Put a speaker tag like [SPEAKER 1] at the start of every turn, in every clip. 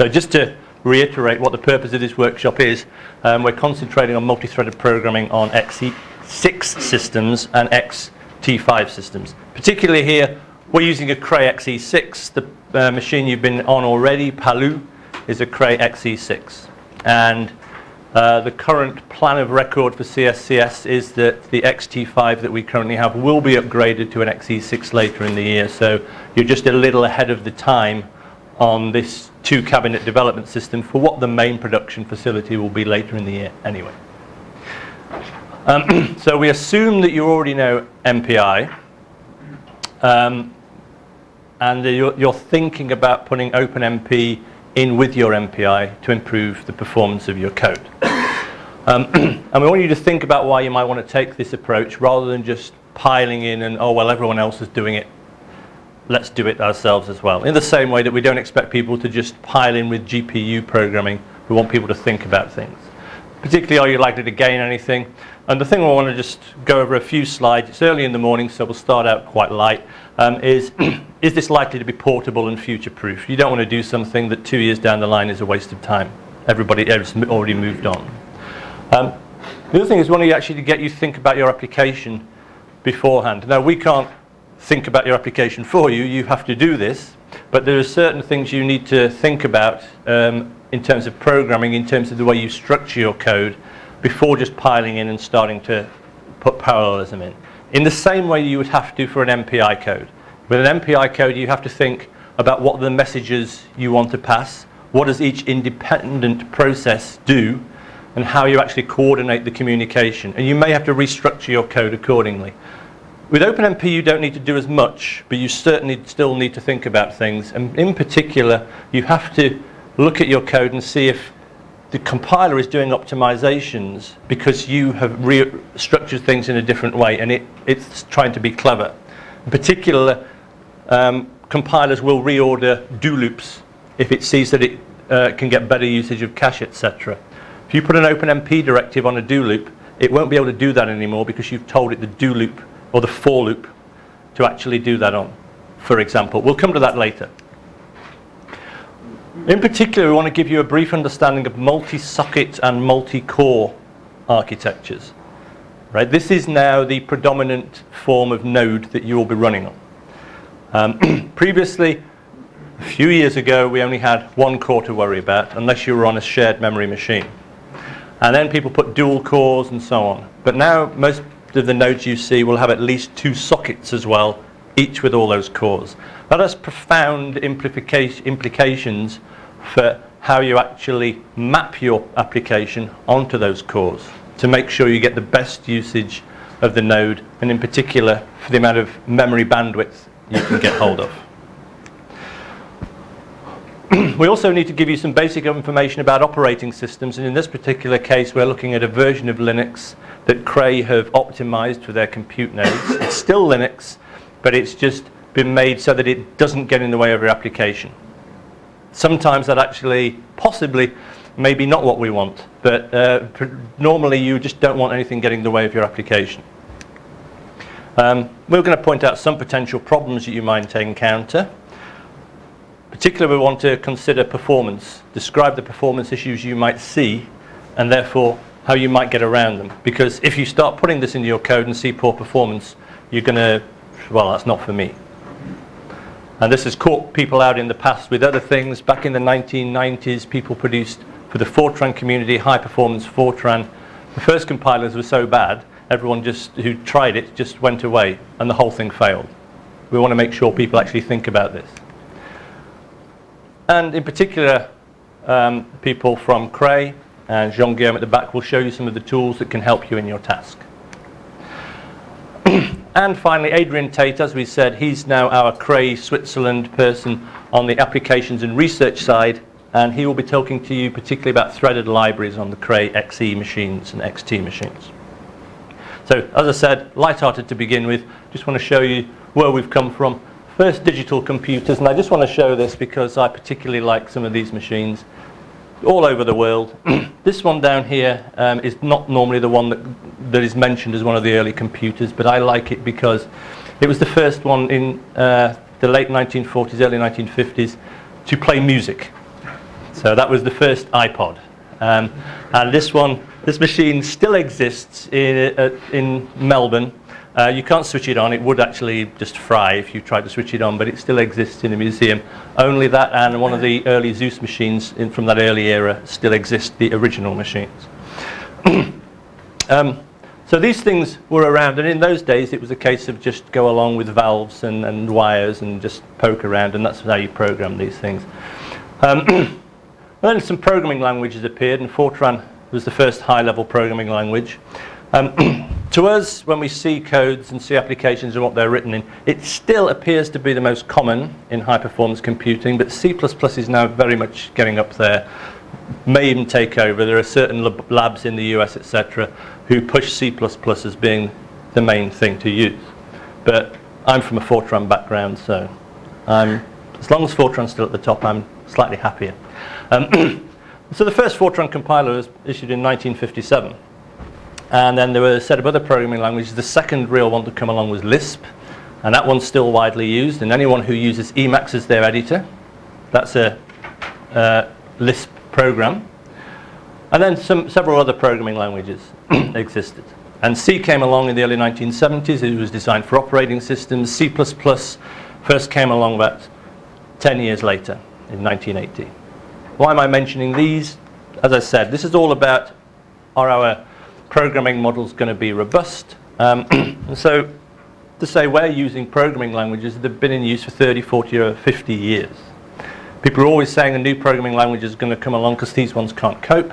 [SPEAKER 1] So just to reiterate what the purpose of this workshop is, we're concentrating on multi-threaded programming on x86 systems and XT5 systems. Particularly here, we're using a Cray XE6. The machine you've been on already, Palu, is a Cray XE6. And the current plan of record for CSCS is that the XT5 that we currently have will be upgraded to an XE6 later in the year. So you're just a little ahead of the time on this 2-cabinet development system for what the main production facility will be later in the year anyway. So we assume that you already know MPI, and you're thinking about putting OpenMP in with your MPI to improve the performance of your code. And we want you to think about why you might want to take this approach rather than just piling in and, oh, well, everyone else is doing it, let's do it ourselves as well. In the same way that we don't expect people to just pile in with GPU programming, we want people to think about things. Particularly, are you likely to gain anything? And the thing I want to just go over a few slides, it's early in the morning, so we'll start out quite light, is this likely to be portable and future-proof? You don't want to do something that 2 years down the line is a waste of time. Everybody has already moved on. The other thing is we want to actually get you to think about your application beforehand. Now, we can't think about your application for you. You have to do this. But there are certain things you need to think about in terms of programming, in terms of the way you structure your code, before just piling in and starting to put parallelism in. In the same way you would have to for an MPI code. With an MPI code, you have to think about what the messages you want to pass, what does each independent process do, and how you actually coordinate the communication. And you may have to restructure your code accordingly. With OpenMP, you don't need to do as much, but you certainly still need to think about things. And in particular, you have to look at your code and see if the compiler is doing optimizations because you have restructured things in a different way, and it's trying to be clever. In particular, compilers will reorder do loops if it sees that it can get better usage of cache, etc. If you put an OpenMP directive on a do loop, it won't be able to do that anymore because you've told it the do loop or the for loop to actually do that on, for example. We'll come to that later. In particular, we want to give you a brief understanding of multi-socket and multi-core architectures. Right? This is now the predominant form of node that you will be running on. Previously, a few years ago, we only had one core to worry about, unless you were on a shared memory machine. And then people put dual cores and so on. But now, most of the nodes you see will have at least 2 sockets as well, each with all those cores. That has profound implications for how you actually map your application onto those cores to make sure you get the best usage of the node, and in particular for the amount of memory bandwidth you can get hold of. We also need to give you some basic information about operating systems, and in this particular case we're looking at a version of Linux that Cray have optimized for their compute nodes. It's still Linux, but it's just been made so that it doesn't get in the way of your application. Sometimes that actually, possibly, maybe not what we want, but normally you just don't want anything getting in the way of your application. We're going to point out some potential problems that you might encounter. Particularly, we want to consider performance, describe the performance issues you might see, and therefore how you might get around them. Because if you start putting this into your code and see poor performance, you're going to, well, that's not for me. And this has caught people out in the past with other things. Back in the 1990s, people produced, for the Fortran community, high-performance Fortran. The first compilers were so bad, everyone who tried it just went away, and the whole thing failed. We want to make sure people actually think about this. And in particular, people from Cray and Jean-Guillaume at the back will show you some of the tools that can help you in your task. And finally, Adrian Tate, as we said, he's now our Cray Switzerland person on the applications and research side, and he will be talking to you particularly about threaded libraries on the Cray XE machines and XT machines. So, as I said, light-hearted to begin with, just want to show you where we've come from. First, digital computers, and I just want to show this because I particularly like some of these machines all over the world. This one down here is not normally the one that is mentioned as one of the early computers, but I like it because it was the first one in the late 1940s, early 1950s to play music. So that was the first iPod. And this machine still exists in Melbourne. You can't switch it on. It would actually just fry if you tried to switch it on, but it still exists in a museum. Only that and one of the early Zeus machines from that early era still exist, the original machines. So these things were around, and in those days it was a case of just go along with valves and wires and just poke around, and that's how you program these things. Then some programming languages appeared, and Fortran was the first high-level programming language. To us, when we see codes and see applications and what they're written in, it still appears to be the most common in high-performance computing, but C++ is now very much getting up there, may even take over. There are certain labs in the US, etc., who push C++ as being the main thing to use. But I'm from a Fortran background, so as long as Fortran's still at the top, I'm slightly happier. So the first Fortran compiler was issued in 1957. And then there were a set of other programming languages. The second real one to come along was Lisp, and that one's still widely used. And anyone who uses Emacs as their editor, that's a Lisp program. And then several other programming languages existed. And C came along in the early 1970s. It was designed for operating systems. C++ first came along about 10 years later, in 1980. Why am I mentioning these? As I said, this is all about our programming models going to be robust. And so to say we're using programming languages that have been in use for 30, 40 or 50 years. People are always saying a new programming language is going to come along because these ones can't cope.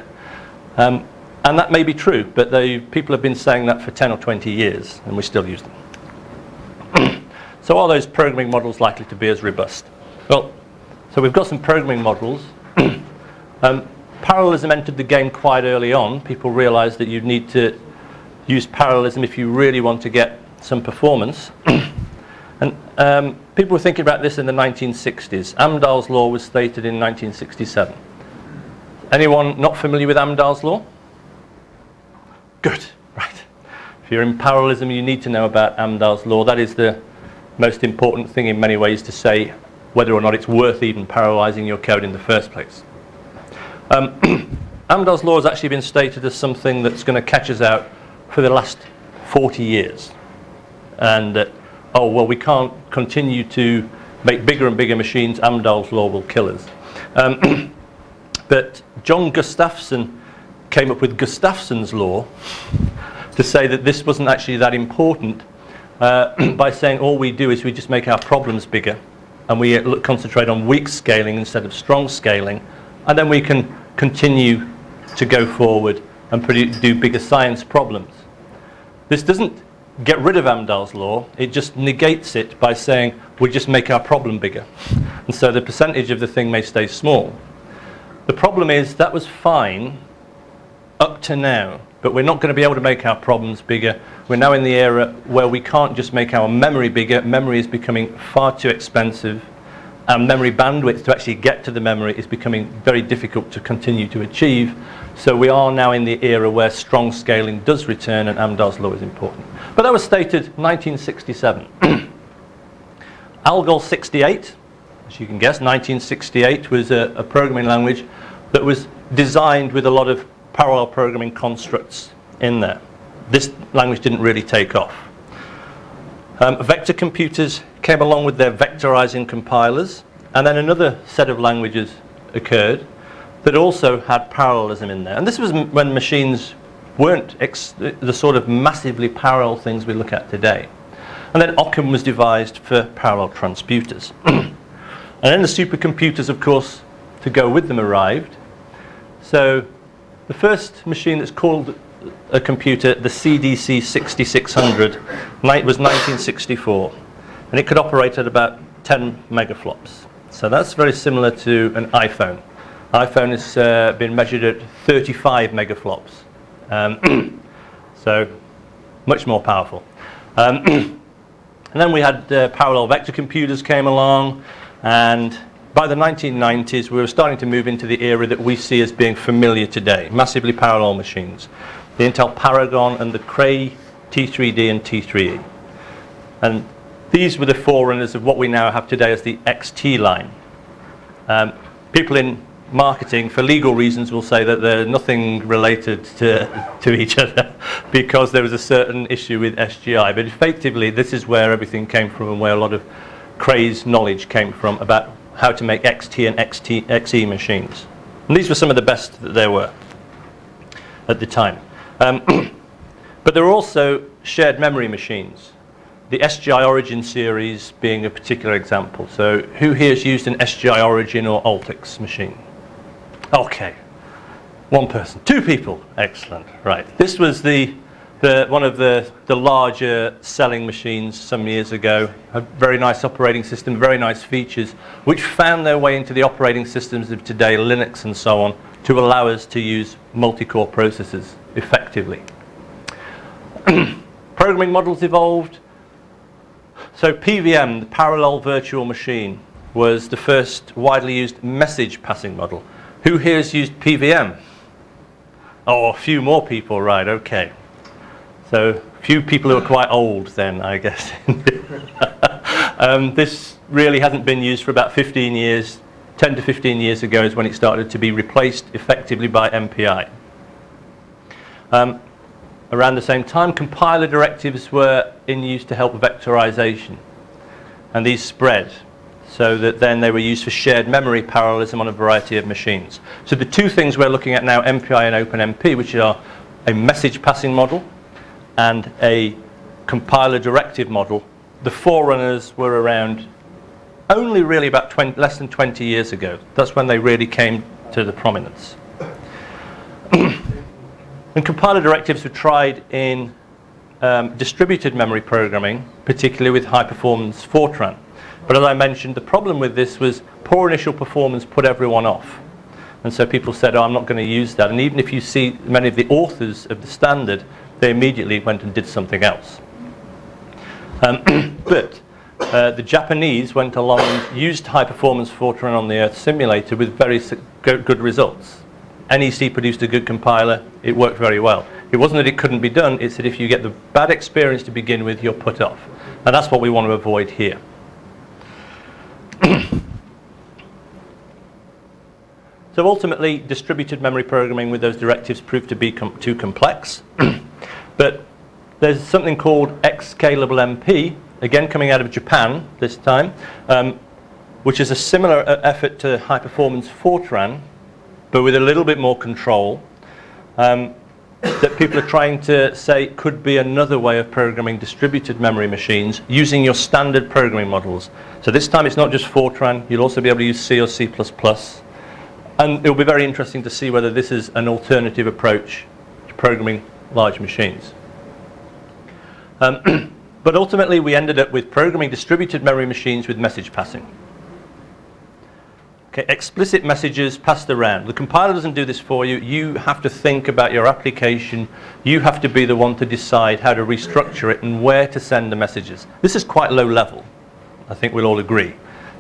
[SPEAKER 1] And that may be true, but people have been saying that for 10 or 20 years, and we still use them. So are those programming models likely to be as robust? Well, so we've got some programming models. Parallelism entered the game quite early on. People realized that you need to use parallelism if you really want to get some performance. And people were thinking about this in the 1960s. Amdahl's law was stated in 1967. Anyone not familiar with Amdahl's law? Good, right. If you're in parallelism, you need to know about Amdahl's law. That is the most important thing in many ways to say whether or not it's worth even parallelizing your code in the first place. Amdahl's law has actually been stated as something that's going to catch us out for the last 40 years. And oh, well, we can't continue to make bigger and bigger machines. Amdahl's law will kill us. But John Gustafson came up with Gustafson's law to say that this wasn't actually that important by saying all we do is we just make our problems bigger and we concentrate on weak scaling instead of strong scaling, and then we can continue to go forward and do bigger science problems. This doesn't get rid of Amdahl's law, it just negates it by saying we just make our problem bigger. And so the percentage of the thing may stay small. The problem is that was fine up to now, but we're not going to be able to make our problems bigger. We're now in the era where we can't just make our memory bigger. Memory is becoming far too expensive, and memory bandwidth to actually get to the memory is becoming very difficult to continue to achieve. So we are now in the era where strong scaling does return and Amdahl's law is important. But that was stated 1967. Algol 68, as you can guess, 1968 was a programming language that was designed with a lot of parallel programming constructs in there. This language didn't really take off. Vector computers came along with their vectorizing compilers, and then another set of languages occurred that also had parallelism in there. And this was when machines weren't the sort of massively parallel things we look at today. And then Occam was devised for parallel transputers. And then the supercomputers, of course, to go with them arrived. So the first machine that's called a computer, the CDC 6600, was 1964. And it could operate at about 10 megaflops. So that's very similar to an iPhone. iPhone has been measured at 35 megaflops. So much more powerful. And then we had parallel vector computers came along, and by the 1990s we were starting to move into the era that we see as being familiar today, massively parallel machines. The Intel Paragon and the Cray T3D and T3E. And these were the forerunners of what we now have today as the XT line. People in marketing, for legal reasons, will say that they're nothing related to each other because there was a certain issue with SGI. But effectively, this is where everything came from and where a lot of crazed knowledge came from about how to make XT and XE machines. And these were some of the best that there were at the time. But there were also shared memory machines. The SGI Origin series being a particular example. So who here has used an SGI Origin or Altix machine? Okay, one person, two people, excellent, right. This was one of the larger selling machines some years ago. A very nice operating system, very nice features, which found their way into the operating systems of today, Linux and so on, to allow us to use multi-core processors effectively. Programming models evolved. So PVM, the parallel virtual machine, was the first widely used message passing model. Who here has used PVM? Oh, a few more people, right, okay. So a few people who are quite old then, I guess. This really hasn't been used for about 15 years. 10 to 15 years ago is when it started to be replaced effectively by MPI. Around the same time, compiler directives were in use to help vectorization. And these spread so that then they were used for shared memory parallelism on a variety of machines. So the two things we're looking at now, MPI and OpenMP, which are a message passing model and a compiler directive model, the forerunners were around only really about less than 20 years ago. That's when they really came to the prominence. And compiler directives were tried in distributed memory programming, particularly with high-performance Fortran. But as I mentioned, the problem with this was poor initial performance put everyone off. And so people said, oh, I'm not going to use that. And even if you see many of the authors of the standard, they immediately went and did something else. But the Japanese went along and used high-performance Fortran on the Earth simulator with very good results. NEC produced a good compiler. It worked very well. It wasn't that it couldn't be done. It's that if you get the bad experience to begin with, you're put off. And that's what we want to avoid here. So ultimately, distributed memory programming with those directives proved to be too complex. But there's something called X-Scalable MP, again coming out of Japan this time, which is a similar effort to high-performance Fortran, but with a little bit more control, that people are trying to say could be another way of programming distributed memory machines using your standard programming models. So this time it's not just Fortran, you'll also be able to use C or C++. And it will be very interesting to see whether this is an alternative approach to programming large machines. But ultimately we ended up with programming distributed memory machines with message passing. Okay, explicit messages passed around. The compiler doesn't do this for you. You have to think about your application. You have to be the one to decide how to restructure it and where to send the messages. This is quite low level, I think we'll all agree,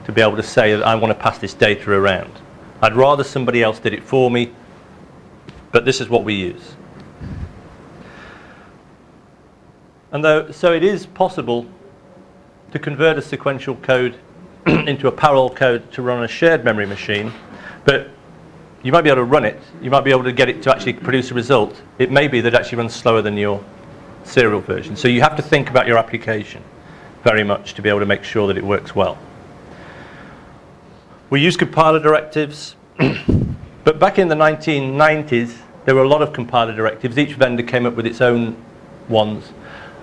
[SPEAKER 1] to be able to say that I want to pass this data around. I'd rather somebody else did it for me, but this is what we use. And so it is possible to convert a sequential code into a parallel code to run on a shared memory machine, but you might be able to run it, you might be able to get it to actually produce a result. It may be that it actually runs slower than your serial version. So you have to think about your application very much to be able to make sure that it works well. We use compiler directives, but back in the 1990s, there were a lot of compiler directives. Each vendor came up with its own ones.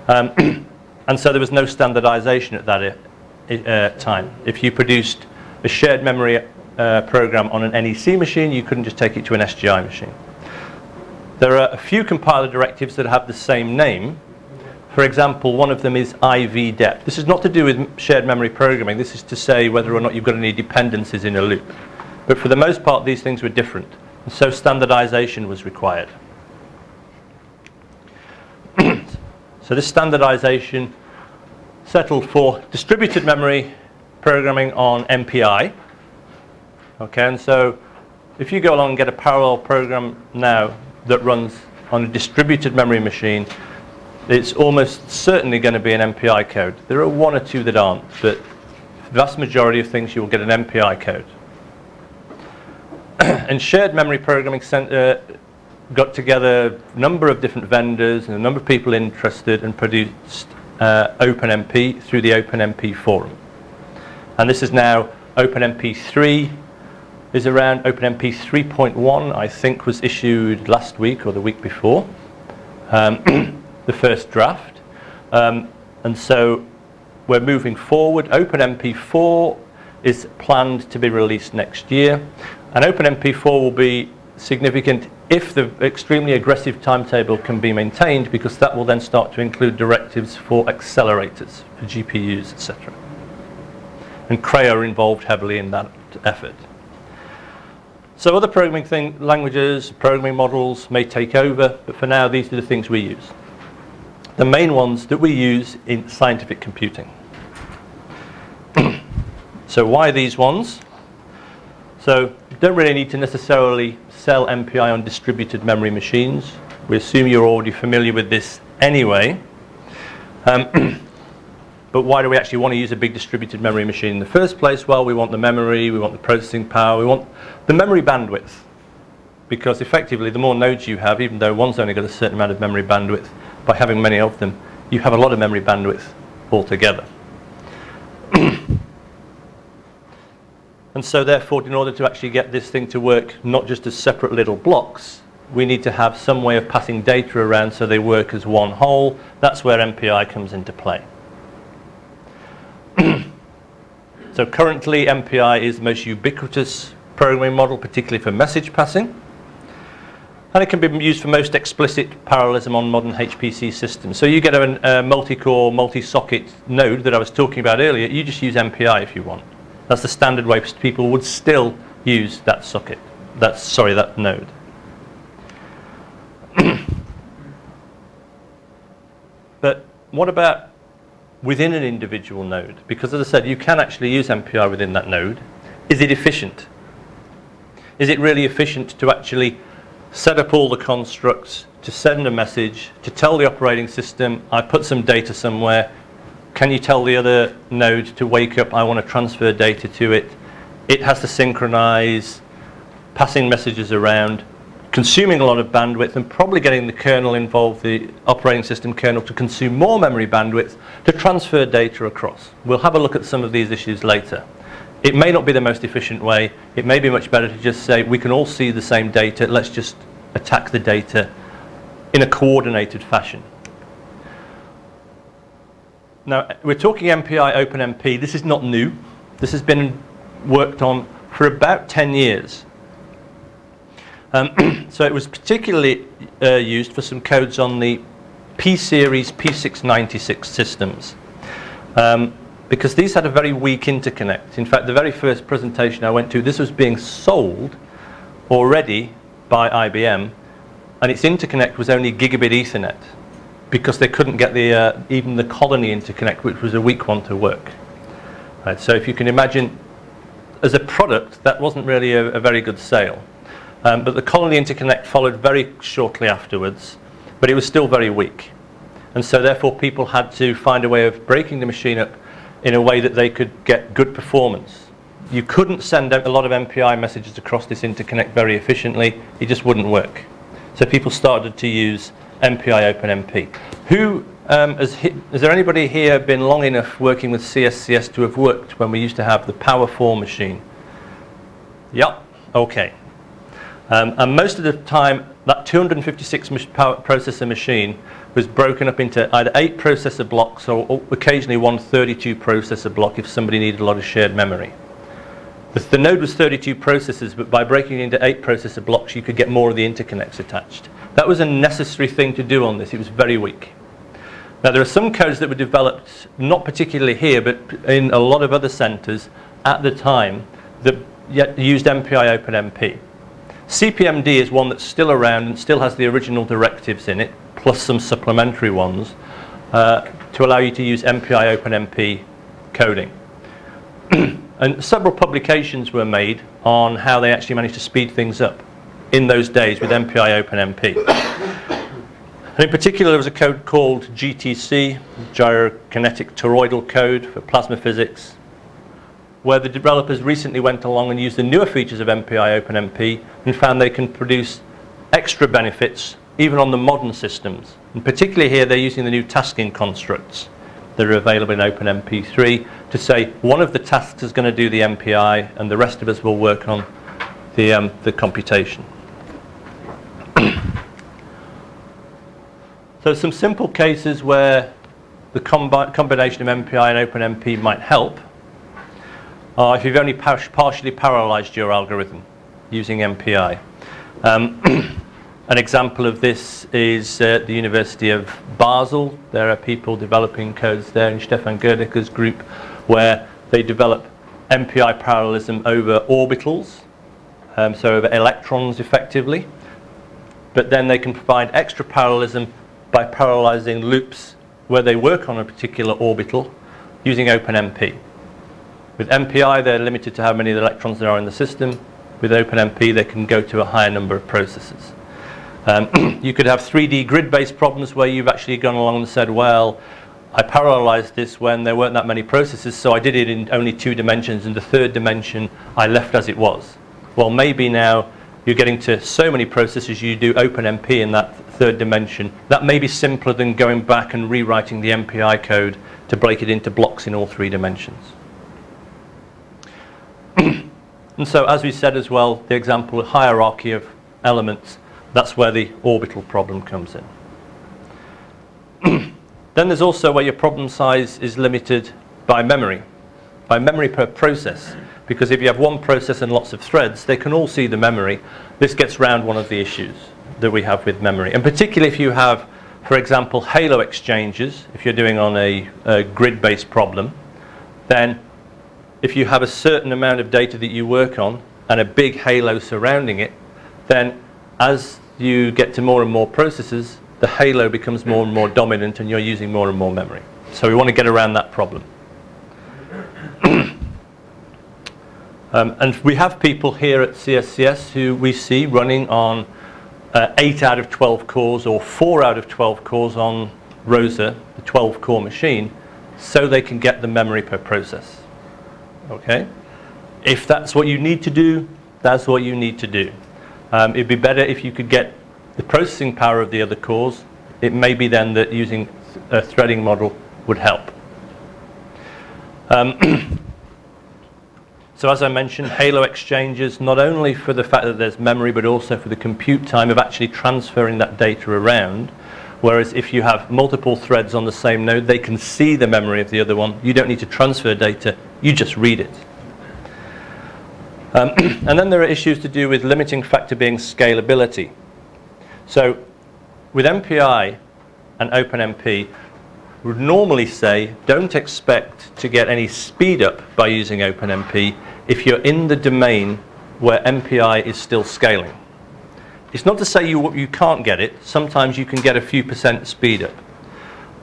[SPEAKER 1] And so there was no standardization at that time. If you produced a shared memory program on an NEC machine, you couldn't just take it to an SGI machine. There are a few compiler directives that have the same name. For example, one of them is IVDEP. This is not to do with shared memory programming. This is to say whether or not you've got any dependencies in a loop. But for the most part, these things were different. And so standardization was required. So this standardization settled for distributed memory programming on MPI. Okay, and so if you go along and get a parallel program now that runs on a distributed memory machine, it's almost certainly going to be an MPI code. There are one or two that aren't, but the vast majority of things you will get an MPI code. And Shared Memory Programming Center got together a number of different vendors and a number of people interested and produced OpenMP through the OpenMP forum. And this is now OpenMP 3 is around. OpenMP 3.1 I think was issued last week or the week before, the first draft. And so we're moving forward. OpenMP 4 is planned to be released next year. And OpenMP 4 will be significant if the extremely aggressive timetable can be maintained, because that will then start to include directives for accelerators, for GPUs, etc. And Cray are involved heavily in that effort. So other programming languages, programming models may take over, but for now these are the things we use. The main ones that we use in scientific computing. So why these ones? So you don't really need to necessarily sell MPI on distributed memory machines. We assume you're already familiar with this anyway. But why do we actually want to use a big distributed memory machine in the first place? Well, we want the memory, we want the processing power, we want the memory bandwidth. Because effectively, the more nodes you have, even though one's only got a certain amount of memory bandwidth, by having many of them, you have a lot of memory bandwidth altogether. And so therefore, in order to actually get this thing to work not just as separate little blocks, we need to have some way of passing data around so they work as one whole. That's where MPI comes into play. So currently MPI is the most ubiquitous programming model, particularly for message passing. And it can be used for most explicit parallelism on modern HPC systems. So you get a multi-core, multi-socket node that I was talking about earlier, you just use MPI if you want. That's the standard way people would still use that socket. That node. But what about within an individual node? Because as I said, you can actually use MPI within that node. Is it efficient? Is it really efficient to actually set up all the constructs, to send a message, to tell the operating system, I put some data somewhere, can you tell the other node to wake up, I want to transfer data to it? It has to synchronize, passing messages around, consuming a lot of bandwidth, and probably getting the kernel involved, the operating system kernel, to consume more memory bandwidth to transfer data across. We'll have a look at some of these issues later. It may not be the most efficient way. It may be much better to just say, we can all see the same data, let's just attack the data in a coordinated fashion. Now, we're talking MPI, OpenMP. This is not new. This has been worked on for about 10 years. So it was particularly used for some codes on the P-series P696 systems. Because these had a very weak interconnect. In fact, the very first presentation I went to, this was being sold already by IBM, and its interconnect was only gigabit Ethernet, because they couldn't get even the colony interconnect, which was a weak one, to work. Right, so if you can imagine, as a product, that wasn't really a very good sale. But the colony interconnect followed very shortly afterwards, but it was still very weak. And so therefore people had to find a way of breaking the machine up in a way that they could get good performance. You couldn't send a lot of MPI messages across this interconnect very efficiently. It just wouldn't work. So people started to use MPI OpenMP. Has there anybody here been long enough working with CSCS to have worked when we used to have the Power 4 machine? Yep, okay. And most of the time, that 256 processor machine was broken up into either 8 processor blocks or occasionally one 32 processor block if somebody needed a lot of shared memory. The node was 32 processors, but by breaking it into 8 processor blocks, you could get more of the interconnects attached. That was a necessary thing to do on this. It was very weak. Now, there are some codes that were developed, not particularly here, but in a lot of other centers at the time that used MPI OpenMP. CPMD is one that's still around and still has the original directives in it, plus some supplementary ones, to allow you to use MPI OpenMP coding. And several publications were made on how they actually managed to speed things up in those days with MPI OpenMP. And in particular, there was a code called GTC, Gyrokinetic Toroidal Code for plasma physics. where the developers recently went along and used the newer features of MPI OpenMP and found they can produce extra benefits even on the modern systems. And particularly here they're using the new tasking constructs that are available in OpenMP 3 to say one of the tasks is going to do the MPI and the rest of us will work on the computation. So some simple cases where the combination of MPI and OpenMP might help are if you've only partially parallelized your algorithm using MPI. An example of this is at the University of Basel. There are people developing codes there in Stefan Gödeker's group where they develop MPI parallelism over orbitals, so over electrons effectively. But then they can provide extra parallelism by parallelizing loops where they work on a particular orbital using OpenMP. With MPI, they're limited to how many electrons there are in the system. With OpenMP, they can go to a higher number of processes. You could have 3D grid-based problems where you've actually gone along and said, well, I parallelized this when there weren't that many processes, so I did it in only 2 dimensions, and the 3rd dimension I left as it was. Well, maybe now you're getting to so many processes, you do OpenMP in that 3rd dimension. That may be simpler than going back and rewriting the MPI code to break it into blocks in all 3 dimensions. And so, as we said as well, the example of hierarchy of elements, that's where the orbital problem comes in. Then there's also where your problem size is limited by memory per process. Because if you have one process and lots of threads, they can all see the memory. This gets round one of the issues that we have with memory. And particularly if you have, for example, halo exchanges, if you're doing on a grid-based problem, then if you have a certain amount of data that you work on and a big halo surrounding it, then as you get to more and more processes, the halo becomes more and more dominant and you're using more and more memory. So we want to get around that problem. And we have people here at CSCS who we see running on 8 out of 12 cores or 4 out of 12 cores on ROSA, the 12-core machine, so they can get the memory per process. Okay? If that's what you need to do, that's what you need to do. It'd be better if you could get the processing power of the other cores. It may be then that using a threading model would help. So as I mentioned, halo exchanges, not only for the fact that there's memory, but also for the compute time of actually transferring that data around. Whereas if you have multiple threads on the same node, they can see the memory of the other one. You don't need to transfer data, you just read it. And then there are issues to do with limiting factor being scalability. So with MPI and OpenMP, we would normally say don't expect to get any speed up by using OpenMP if you're in the domain where MPI is still scaling. It's not to say you can't get it. Sometimes you can get a few % speed up.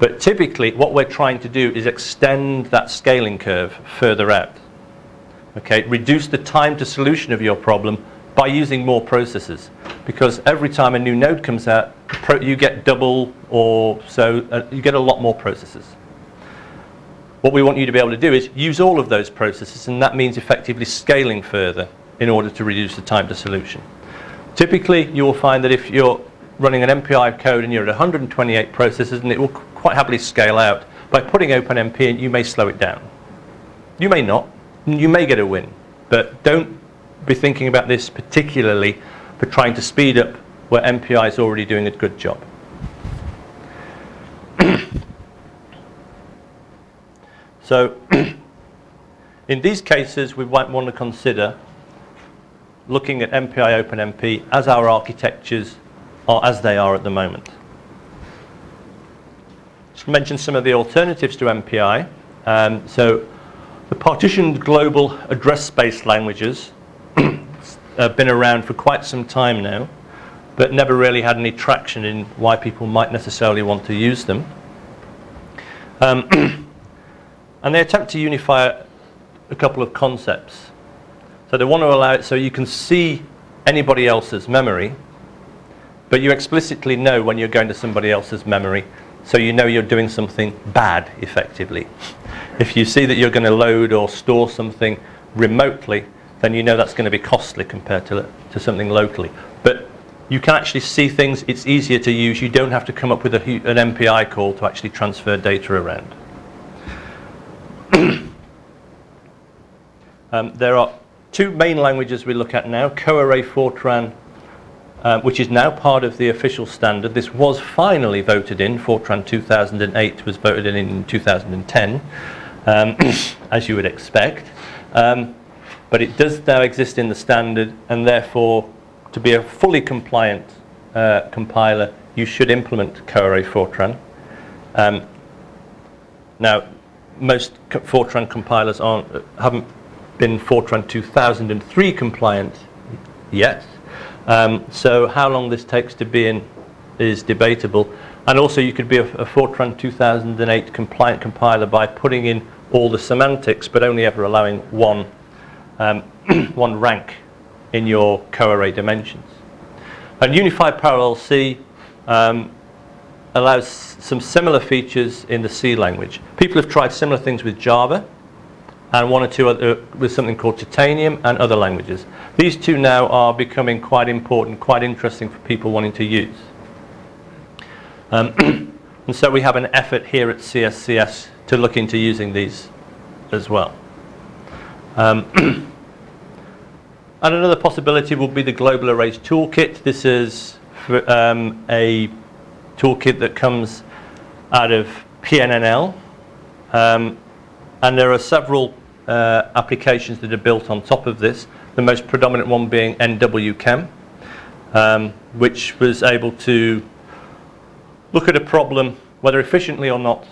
[SPEAKER 1] But typically what we're trying to do is extend that scaling curve further out. Okay, reduce the time to solution of your problem by using more processes. Because every time a new node comes out, you get double or so, you get a lot more processes. What we want you to be able to do is use all of those processes, and that means effectively scaling further in order to reduce the time to solution. Typically, you will find that if you're running an MPI code and you're at 128 processes, and it will quite happily scale out, by putting OpenMP in, you may slow it down. You may not. You may get a win, but don't be thinking about this particularly for trying to speed up where MPI is already doing a good job. So in these cases, we might want to consider looking at MPI OpenMP as our architectures are as they are at the moment. Just mention some of the alternatives to MPI. So the partitioned global address space languages have been around for quite some time now, but never really had any traction in why people might necessarily want to use them. And they attempt to unify a couple of concepts. So they want to allow it so you can see anybody else's memory, but you explicitly know when you're going to somebody else's memory, so you know you're doing something bad, effectively. If you see that you're going to load or store something remotely, then you know that's going to be costly compared to something locally. But you can actually see things, it's easier to use, you don't have to come up with an MPI call to actually transfer data around. There are two main languages we look at now, CoArray Fortran, which is now part of the official standard. This was finally voted in. Fortran 2008 was voted in 2010, as you would expect. But it does now exist in the standard, and therefore, to be a fully compliant compiler, you should implement CoArray Fortran. Now, most Fortran compilers haven't been Fortran 2003 compliant yet. So how long this takes to be in is debatable. And also you could be a Fortran 2008 compliant compiler by putting in all the semantics, but only ever allowing one rank in your CoArray dimensions. And Unified Parallel C allows some similar features in the C language. People have tried similar things with Java, and one or two other with something called Titanium and other languages. These two now are becoming quite important, quite interesting for people wanting to use. And so we have an effort here at CSCS to look into using these as well. And another possibility will be the Global Arrays Toolkit. This is a toolkit that comes out of PNNL. And there are several applications that are built on top of this, the most predominant one being NWChem, which was able to look at a problem, whether efficiently or not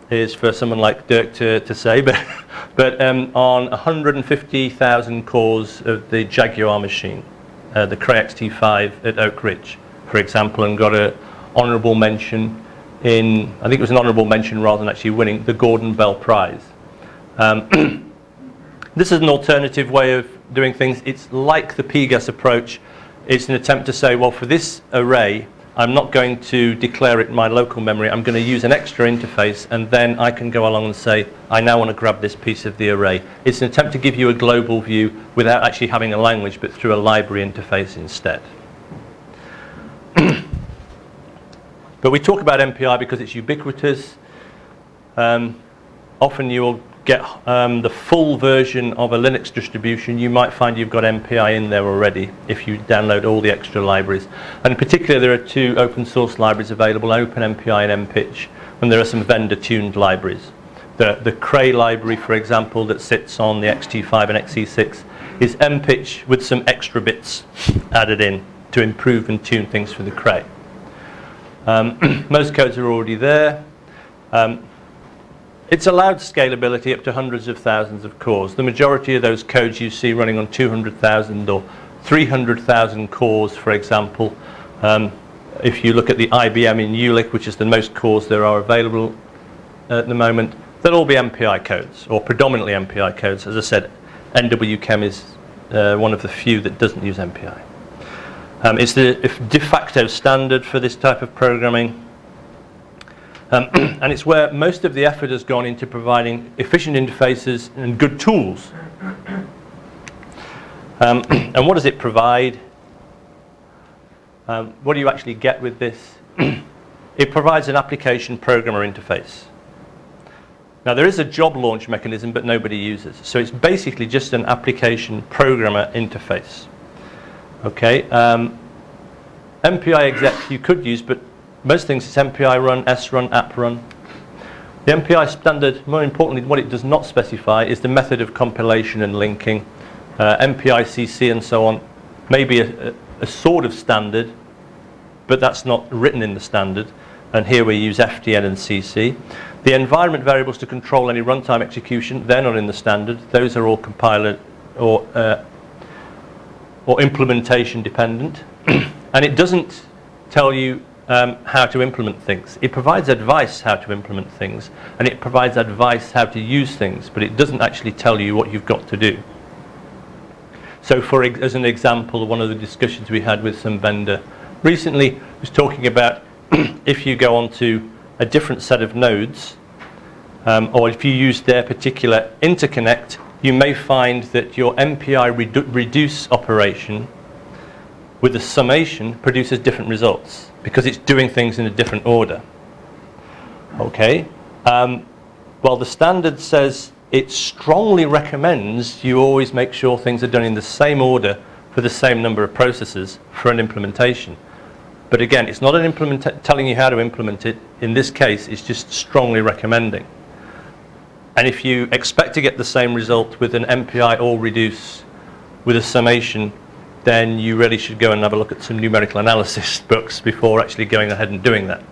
[SPEAKER 1] is for someone like Dirk to say, but on 150,000 cores of the Jaguar machine, the Cray XT5 at Oak Ridge, for example, and got an honourable mention in, I think it was an honourable mention rather than actually winning, the Gordon Bell Prize. This is an alternative way of doing things. It's like the PGAS approach. It's an attempt to say, well, for this array, I'm not going to declare it in my local memory. I'm going to use an extra interface, and then I can go along and say, I now want to grab this piece of the array. It's an attempt to give you a global view without actually having a language, but through a library interface instead. But we talk about MPI because it's ubiquitous. Often you will get the full version of a Linux distribution. You might find you've got MPI in there already if you download all the extra libraries. And in particular, there are two open source libraries available, OpenMPI and MPitch, and there are some vendor-tuned libraries. The Cray library, for example, that sits on the XT5 and XE6 is MPitch with some extra bits added in to improve and tune things for the Cray. Most codes are already there. It's allowed scalability up to hundreds of thousands of cores. The majority of those codes you see running on 200,000 or 300,000 cores, for example. If you look at the IBM in Jülich, which is the most cores there are available at the moment, they'll all be MPI codes, or predominantly MPI codes. As I said, NWChem is one of the few that doesn't use MPI. It's the de facto standard for this type of programming. And it's where most of the effort has gone into providing efficient interfaces and good tools. And what does it provide? What do you actually get with this? It provides an application programmer interface. Now there is a job launch mechanism, but nobody uses. So it's basically just an application programmer interface. Okay. MPI exec you could use, but most things it's MPI run, srun, app run. The MPI standard, more importantly, what it does not specify is the method of compilation and linking. MPI CC and so on may be a sort of standard, but that's not written in the standard. And here we use FDN and CC. The environment variables to control any runtime execution, they're not in the standard. Those are all compiler or implementation dependent. And it doesn't tell you how to implement things. It provides advice how to implement things, and it provides advice how to use things, but it doesn't actually tell you what you've got to do. So as an example, one of the discussions we had with some vendor recently was talking about if you go onto a different set of nodes, or if you use their particular interconnect, you may find that your MPI reduce operation with the summation produces different results because it's doing things in a different order. Okay. Well, the standard says it strongly recommends you always make sure things are done in the same order for the same number of processes for an implementation. But again, it's not an telling you how to implement it. In this case, it's just strongly recommending. And if you expect to get the same result with an MPI or reduce with a summation, then you really should go and have a look at some numerical analysis books before actually going ahead and doing that.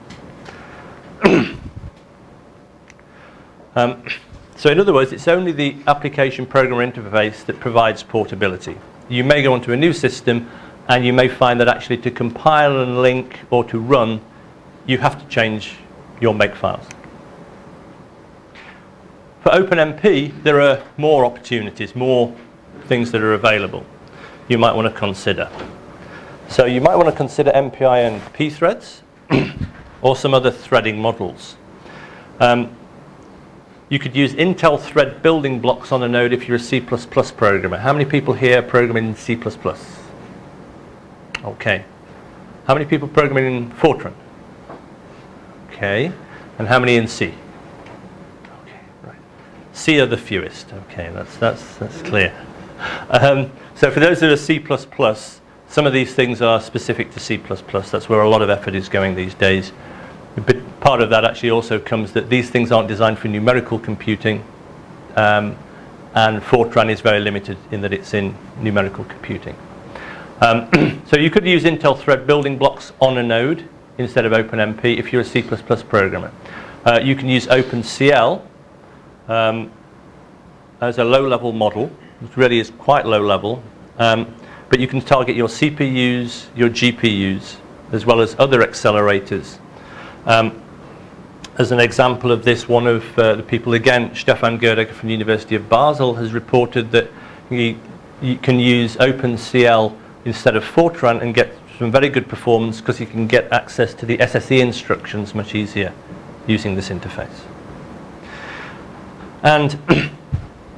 [SPEAKER 1] So in other words, it's only the application programmer interface that provides portability. You may go onto a new system and you may find that actually to compile and link or to run, you have to change your make files. For OpenMP, there are more opportunities, more things that are available you might want to consider. So you might want to consider MPI and pthreads or some other threading models. You could use Intel thread building blocks on a node if you're a C++ programmer. How many people here programming in C++? Okay. How many people programming in Fortran? Okay. And how many in C? Okay, right. C are the fewest. Okay, that's clear. So for those that are C++, some of these things are specific to C++. That's where a lot of effort is going these days. But part of that actually also comes that these things aren't designed for numerical computing, and Fortran is very limited in that it's in numerical computing. So you could use Intel thread building blocks on a node instead of OpenMP if you're a C++ programmer. You can use OpenCL as a low-level model. It really is quite low-level, but you can target your CPUs, your GPUs, as well as other accelerators. As an example of this, one of the people, again, Stefan Goerdegger from the University of Basel, has reported that you can use OpenCL instead of Fortran and get some very good performance because you can get access to the SSE instructions much easier using this interface. And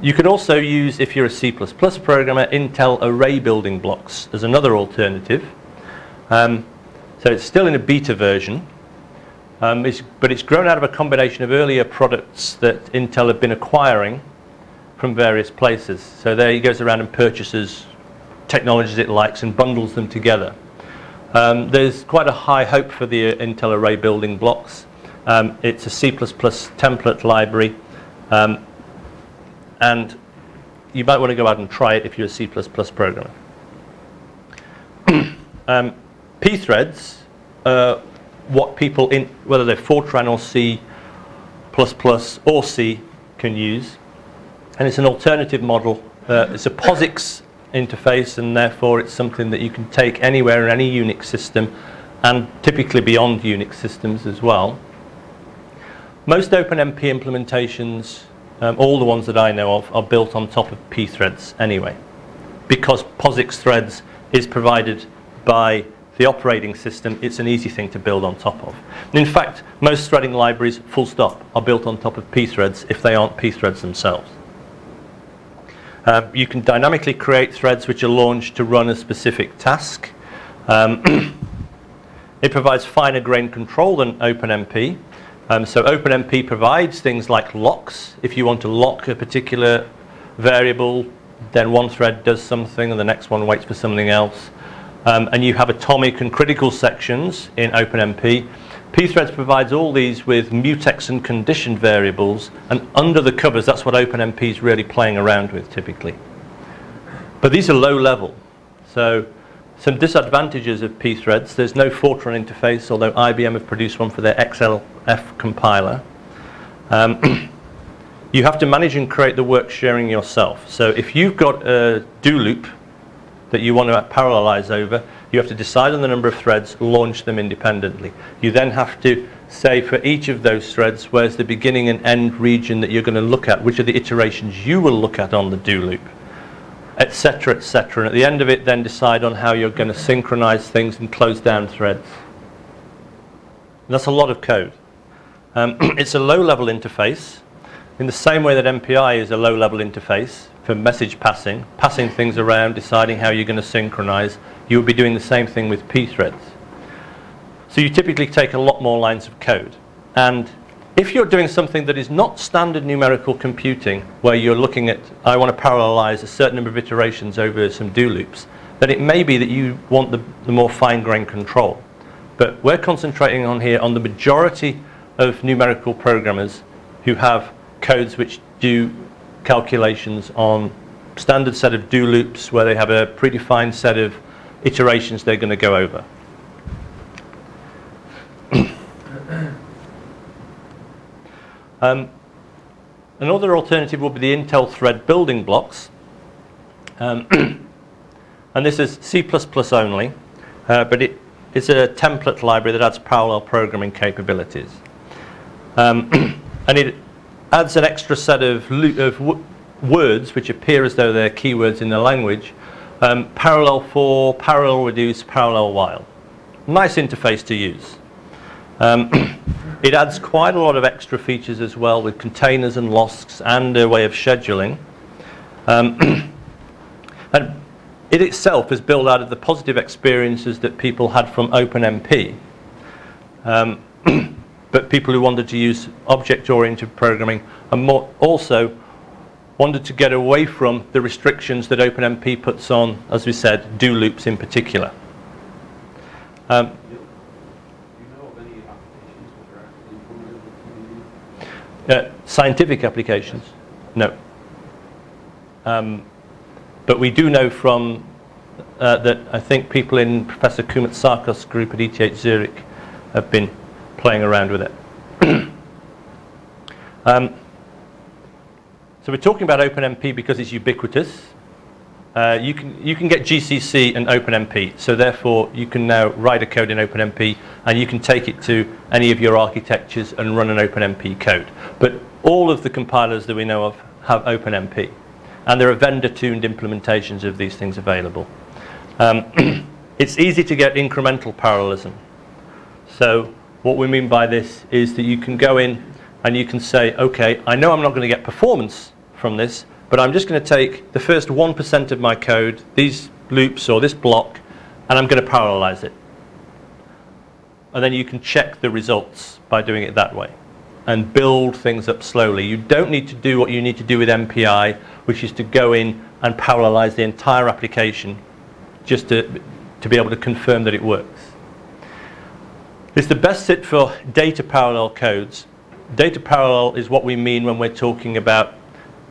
[SPEAKER 1] you could also use, if you're a C++ programmer, Intel array building blocks as another alternative. So it's still in a beta version. But it's grown out of a combination of earlier products that Intel have been acquiring from various places. So there he goes around and purchases technologies it likes and bundles them together. There's quite a high hope for the Intel array building blocks. It's a C++ template library. And you might want to go out and try it if you're a C++ programmer. Pthreads, what people, whether they're Fortran or C++ or C, can use. And it's an alternative model. It's a POSIX interface, and therefore it's something that you can take anywhere in any Unix system, and typically beyond Unix systems as well. Most OpenMP implementations, all the ones that I know of, are built on top of pthreads anyway, because POSIX threads is provided by the operating system. It's an easy thing to build on top of. And in fact, most threading libraries, full stop, are built on top of pthreads if they aren't pthreads themselves. You can dynamically create threads which are launched to run a specific task. It provides finer grained control than OpenMP. So OpenMP provides things like locks. If you want to lock a particular variable, then one thread does something and the next one waits for something else. And you have atomic and critical sections in OpenMP. Pthreads provides all these with mutex and condition variables, and under the covers, that's what OpenMP is really playing around with typically. But these are low level. So some disadvantages of pthreads: there's no Fortran interface, although IBM have produced one for their XLF compiler. You have to manage and create the work sharing yourself. So if you've got a do loop that you want to parallelize over, you have to decide on the number of threads, launch them independently. You then have to say for each of those threads, where's the beginning and end region that you're going to look at, which are the iterations you will look at on the do loop, etc., etc. And at the end of it, then decide on how you're going to synchronize things and close down threads. And that's a lot of code. It's a low-level interface, in the same way that MPI is a low-level interface, for message passing, passing things around, deciding how you're going to synchronize, you would be doing the same thing with pthreads. So you typically take a lot more lines of code. And if you're doing something that is not standard numerical computing, where you're looking at, I want to parallelize a certain number of iterations over some do loops, then it may be that you want the more fine-grained control. But we're concentrating on here on the majority of numerical programmers who have codes which do calculations on standard set of do loops where they have a predefined set of iterations they're going to go over. Another alternative would be the Intel thread building blocks. And this is C++ only, but it's a template library that adds parallel programming capabilities. And it adds an extra set of words which appear as though they're keywords in the language. Parallel for, parallel reduce, parallel while. Nice interface to use. It adds quite a lot of extra features as well with containers and losks and a way of scheduling. And it itself is built out of the positive experiences that people had from OpenMP. But people who wanted to use object-oriented programming and more also wanted to get away from the restrictions that OpenMP puts on, as we said, do loops in particular.
[SPEAKER 2] Do you know of any applications which are actually implemented?
[SPEAKER 1] Scientific applications? No. But we do know from that I think people in Professor Kumatsakos' group at ETH Zurich have been playing around with it. So we're talking about OpenMP because it's ubiquitous. You can get GCC and OpenMP, so therefore you can now write a code in OpenMP and you can take it to any of your architectures and run an OpenMP code. But all of the compilers that we know of have OpenMP, and there are vendor-tuned implementations of these things available. It's easy to get incremental parallelism. So what we mean by this is that you can go in and you can say, okay, I know I'm not going to get performance from this, but I'm just going to take the first 1% of my code, these loops or this block, and I'm going to parallelize it. And then you can check the results by doing it that way and build things up slowly. You don't need to do what you need to do with MPI, which is to go in and parallelize the entire application just to be able to confirm that it works. It's the best fit for data parallel codes. Data parallel is what we mean when we're talking about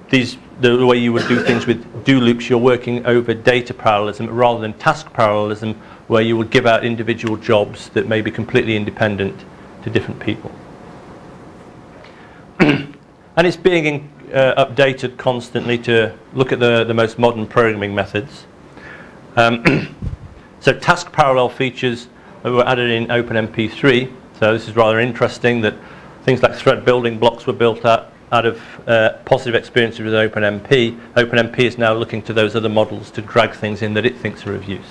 [SPEAKER 1] the way you would do things with do loops. You're working over data parallelism rather than task parallelism, where you would give out individual jobs that may be completely independent to different people. And it's being updated constantly to look at the most modern programming methods. So task parallel features were added in OpenMP 3. So this is rather interesting that things like thread building blocks were built out of positive experiences with OpenMP. OpenMP is now looking to those other models to drag things in that it thinks are of use.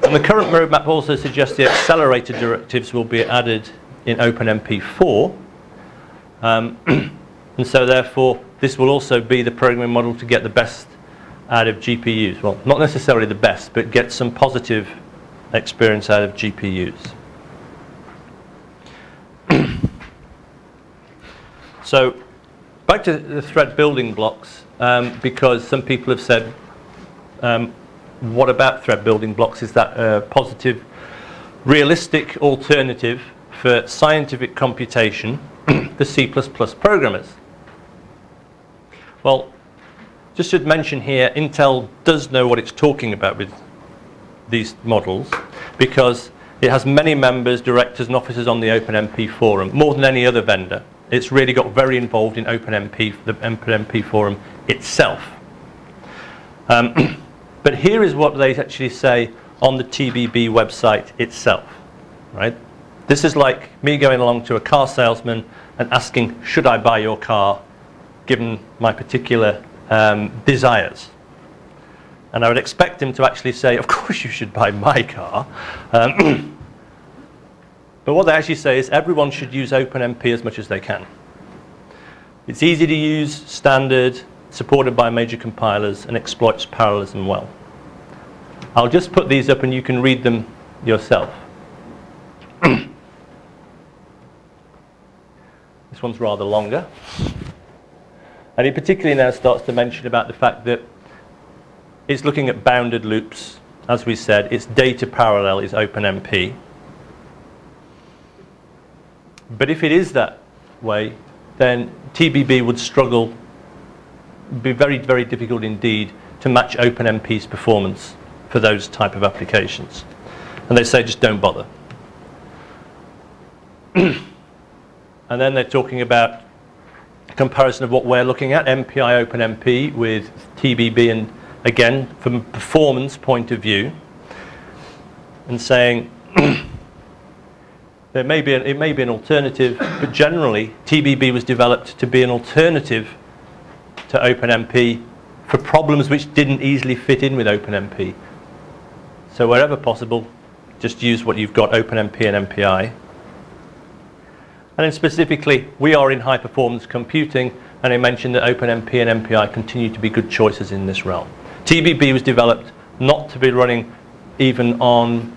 [SPEAKER 1] And the current roadmap also suggests the accelerator directives will be added in OpenMP 4. And so therefore, this will also be the programming model to get the best out of GPUs. Well, not necessarily the best, but get some positive experience out of GPUs. So back to the thread building blocks, because some people have said, what about thread building blocks? Is that a positive, realistic alternative for scientific computation for C++ programmers? Well, just should mention here, Intel does know what it's talking about with these models, because it has many members, directors and officers on the OpenMP forum, more than any other vendor. It's really got very involved in OpenMP, the OpenMP forum itself. But here is what they actually say on the TBB website itself, right? This is like me going along to a car salesman and asking, should I buy your car, given my particular desires? And I would expect him to actually say, of course you should buy my car. But what they actually say is everyone should use OpenMP as much as they can. It's easy to use, standard, supported by major compilers, and exploits parallelism well. I'll just put these up and you can read them yourself. This one's rather longer. And it particularly now starts to mention about the fact that it's looking at bounded loops. As we said, its data parallel is OpenMP. But if it is that way, then TBB would struggle, be very, very difficult indeed to match OpenMP's performance for those type of applications. And they say just don't bother. And then they're talking about a comparison of what we're looking at, MPI OpenMP with TBB, and again, from a performance point of view, and saying it may be an alternative, but generally TBB was developed to be an alternative to OpenMP for problems which didn't easily fit in with OpenMP. So wherever possible, just use what you've got, OpenMP and MPI. And then specifically, we are in high performance computing, and I mentioned that OpenMP and MPI continue to be good choices in this realm. TBB was developed not to be running even on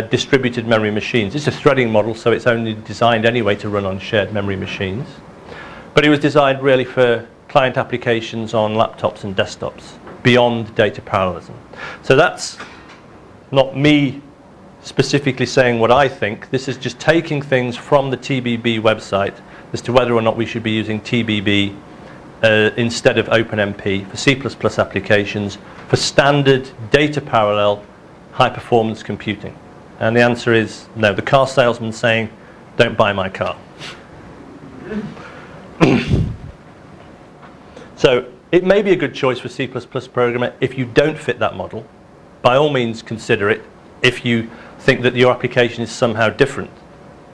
[SPEAKER 1] distributed memory machines. It's a threading model, so it's only designed anyway to run on shared memory machines. But it was designed really for client applications on laptops and desktops, beyond data parallelism. So that's not me specifically saying what I think. This is just taking things from the TBB website as to whether or not we should be using TBB instead of OpenMP for C++ applications for standard data parallel high performance computing. And the answer is no. The car salesman saying, don't buy my car. So it may be a good choice for C++ programmer if you don't fit that model. By all means consider it if you think that your application is somehow different.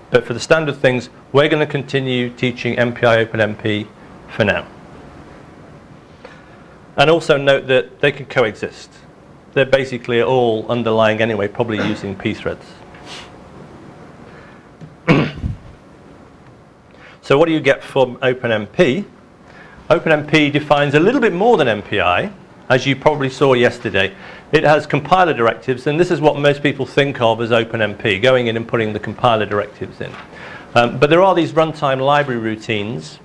[SPEAKER 1] But for the standard things, we're going to continue teaching MPI OpenMP for now. And also note that they can coexist. They're basically all underlying anyway, probably using pthreads. So what do you get from OpenMP? OpenMP defines a little bit more than MPI, as you probably saw yesterday. It has compiler directives, and this is what most people think of as OpenMP, going in and putting the compiler directives in. But there are these runtime library routines.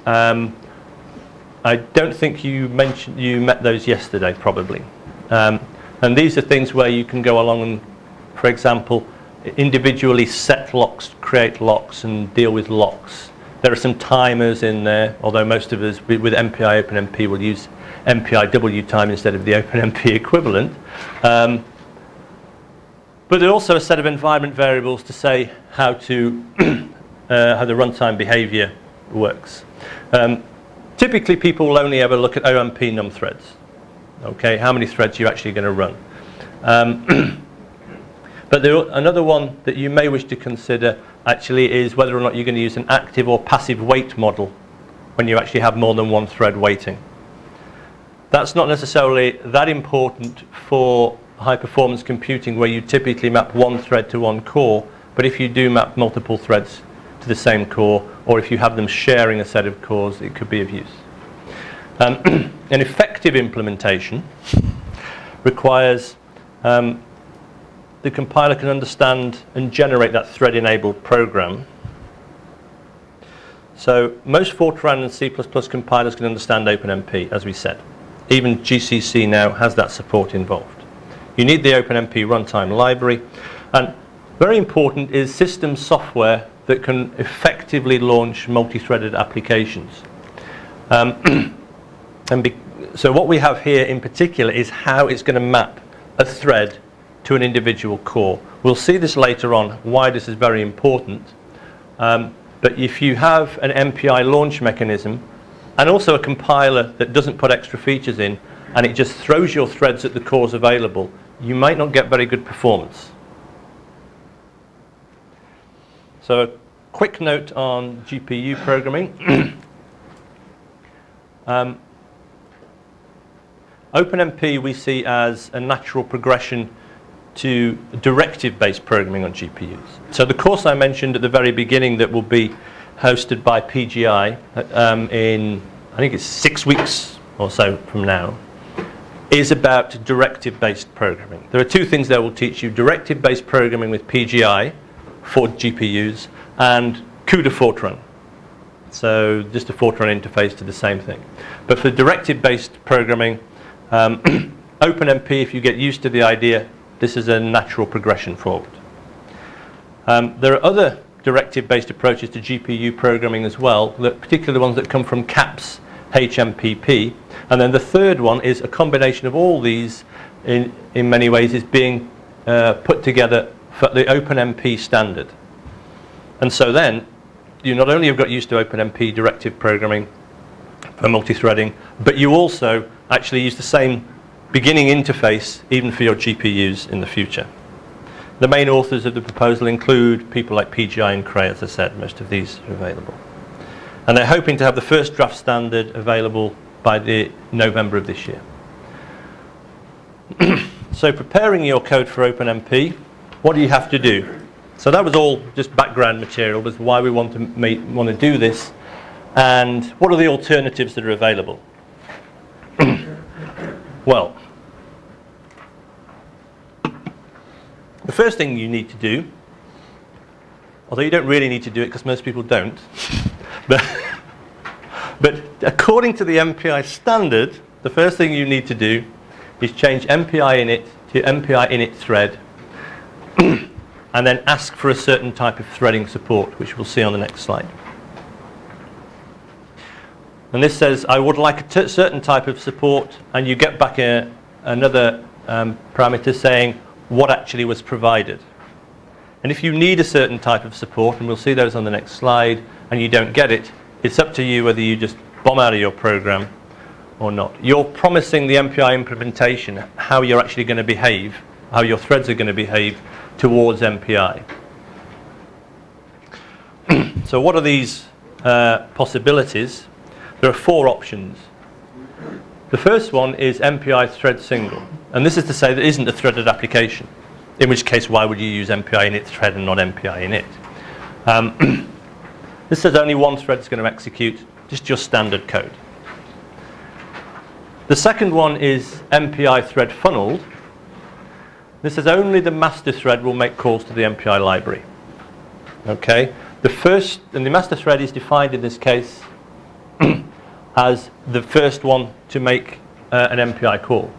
[SPEAKER 1] I don't think you met those yesterday, probably. And these are things where you can go along and, for example, individually set locks, create locks, and deal with locks. There are some timers in there, although most of us with MPI OpenMP will use MPI WTime instead of the OpenMP equivalent. But there are also a set of environment variables to say how to how the runtime behavior works. Typically, people will only ever look at OMP num threads. Okay, how many threads you're actually going to run. But another one that you may wish to consider actually is whether or not you're going to use an active or passive wait model when you actually have more than one thread waiting. That's not necessarily that important for high performance computing where you typically map one thread to one core, but if you do map multiple threads to the same core, or if you have them sharing a set of cores, it could be of use. An effective implementation requires the compiler can understand and generate that thread-enabled program. So most Fortran and C++ compilers can understand OpenMP, as we said. Even GCC now has that support involved. You need the OpenMP runtime library, and very important is system software that can effectively launch multi-threaded applications. So what we have here in particular is how it's going to map a thread to an individual core. We'll see this later on, why this is very important. But if you have an MPI launch mechanism and also a compiler that doesn't put extra features in and it just throws your threads at the cores available, you might not get very good performance. So a quick note on GPU programming. OpenMP we see as a natural progression to directive-based programming on GPUs. So the course I mentioned at the very beginning that will be hosted by PGI in, I think it's 6 weeks or so from now, is about directive-based programming. There are two things that will teach you: directive-based programming with PGI for GPUs and CUDA Fortran. So just a Fortran interface to the same thing. But for directive-based programming, OpenMP, if you get used to the idea, this is a natural progression forward. There are other directive-based approaches to GPU programming as well, particularly the ones that come from CAPS HMPP. And then the third one is a combination of all these, in many ways, is being put together for the OpenMP standard. And so then, you not only have got used to OpenMP directive programming for multi-threading, but you also actually use the same beginning interface even for your GPUs in the future. The main authors of the proposal include people like PGI and Cray, as I said. Most of these are available. And they're hoping to have the first draft standard available by the November of this year. So preparing your code for OpenMP, what do you have to do? So that was all just background material, was why we want to do this, and what are the alternatives that are available? Well, the first thing you need to do, although you don't really need to do it because most people don't, but according to the MPI standard, the first thing you need to do is change MPI init to MPI init thread and then ask for a certain type of threading support, which we'll see on the next slide. And this says, I would like a certain type of support, and you get back another parameter saying what actually was provided. And if you need a certain type of support, and we'll see those on the next slide, and you don't get it, it's up to you whether you just bomb out of your program or not. You're promising the MPI implementation how you're actually going to behave, how your threads are going to behave towards MPI. So what are these possibilities? There are 4 options. The first one is MPI thread single. And this is to say that it isn't a threaded application. In which case, why would you use MPI init thread and not MPI init? This says only one thread is going to execute, just your standard code. The second one is MPI thread funneled. This says only the master thread will make calls to the MPI library. Okay? And the master thread is defined in this case as the first one to make an MPI call.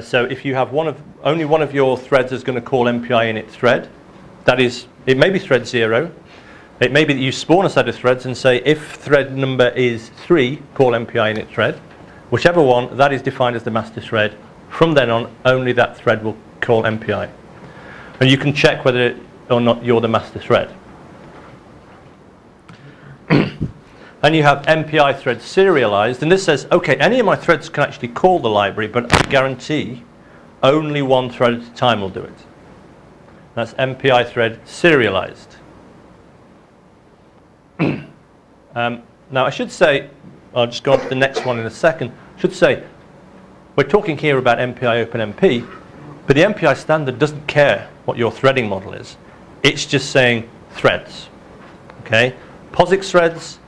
[SPEAKER 1] So if you have only one of your threads is going to call MPI init thread, that is, it may be thread 0. It may be that you spawn a set of threads and say if thread number is 3, call MPI init thread. Whichever one, that is defined as the master thread. From then on, only that thread will call MPI. And you can check whether or not you're the master thread. And you have MPI thread serialized, and this says, okay, any of my threads can actually call the library, but I guarantee only one thread at a time will do it. That's MPI thread serialized. Now I should say, I'll just go on to the next one in a second, I should say, we're talking here about MPI OpenMP, but the MPI standard doesn't care what your threading model is. It's just saying threads. Okay? POSIX threads,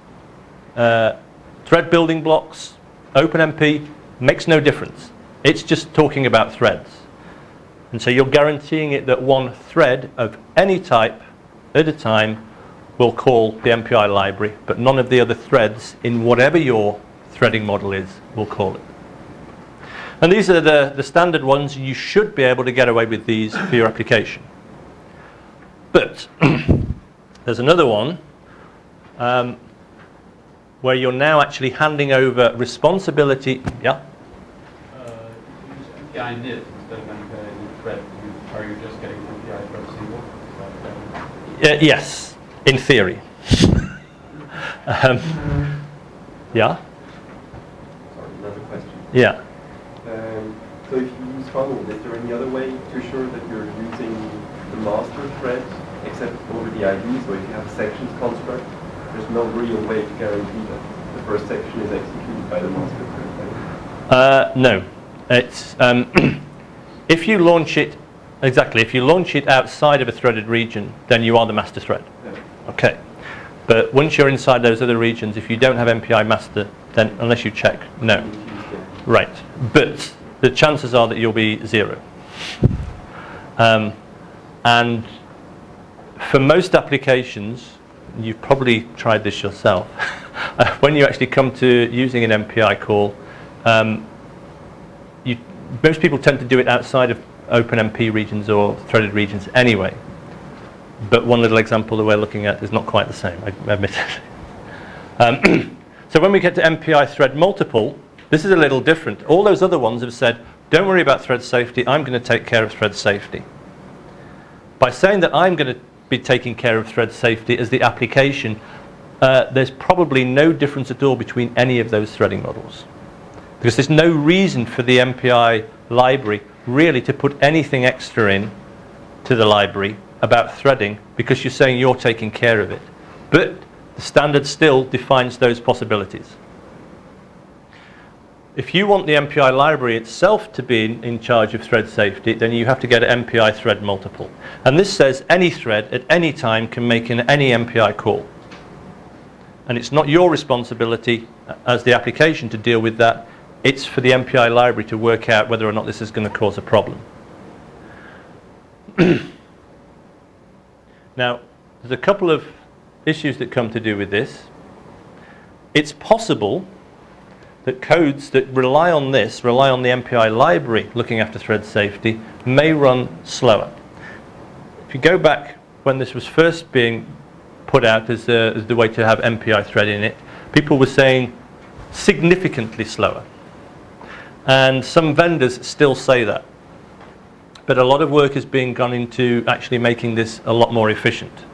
[SPEAKER 1] thread building blocks, OpenMP, makes no difference. It's just talking about threads. And so you're guaranteeing it that one thread of any type at a time will call the MPI library, but none of the other threads in whatever your threading model is will call it. And these are the standard ones. You should be able to get away with these for your application. But there's another one where you're now actually handing over responsibility. Yeah?
[SPEAKER 2] Use MPI init instead of MPI init thread. Are you just getting MPI thread single?
[SPEAKER 1] Yes, in theory. Yeah?
[SPEAKER 3] Sorry, another question.
[SPEAKER 1] Yeah.
[SPEAKER 3] So if you use funnel, is there any other way to assure that you're using the master thread except over the ID? So if you have a sections construct, there's no real way to guarantee that the first section is executed by the master thread.
[SPEAKER 1] No. It's if you launch it if you launch it outside of a threaded region, then you are the master thread.
[SPEAKER 3] Yeah.
[SPEAKER 1] Okay. But once you're inside those other regions, if you don't have MPI master, then unless you check, no. Right. But the chances are that you'll be 0. And for most applications, you've probably tried this yourself, when you actually come to using an MPI call, most people tend to do it outside of OpenMP regions or threaded regions anyway. But one little example that we're looking at is not quite the same, I admit it. So when we get to MPI thread multiple, this is a little different. All those other ones have said, don't worry about thread safety, I'm going to take care of thread safety. By saying that I'm going to be taking care of thread safety as the application, there's probably no difference at all between any of those threading models. Because there's no reason for the MPI library really to put anything extra in to the library about threading, because you're saying you're taking care of it. But the standard still defines those possibilities. If you want the MPI library itself to be in charge of thread safety, then you have to get an MPI thread multiple. And this says any thread at any time can make any MPI call. And it's not your responsibility as the application to deal with that. It's for the MPI library to work out whether or not this is going to cause a problem. Now, there's a couple of issues that come to do with this. It's possible that codes that rely on the MPI library looking after thread safety, may run slower. If you go back when this was first being put out as the way to have MPI thread in it, people were saying significantly slower. And some vendors still say that. But a lot of work is being gone into actually making this a lot more efficient.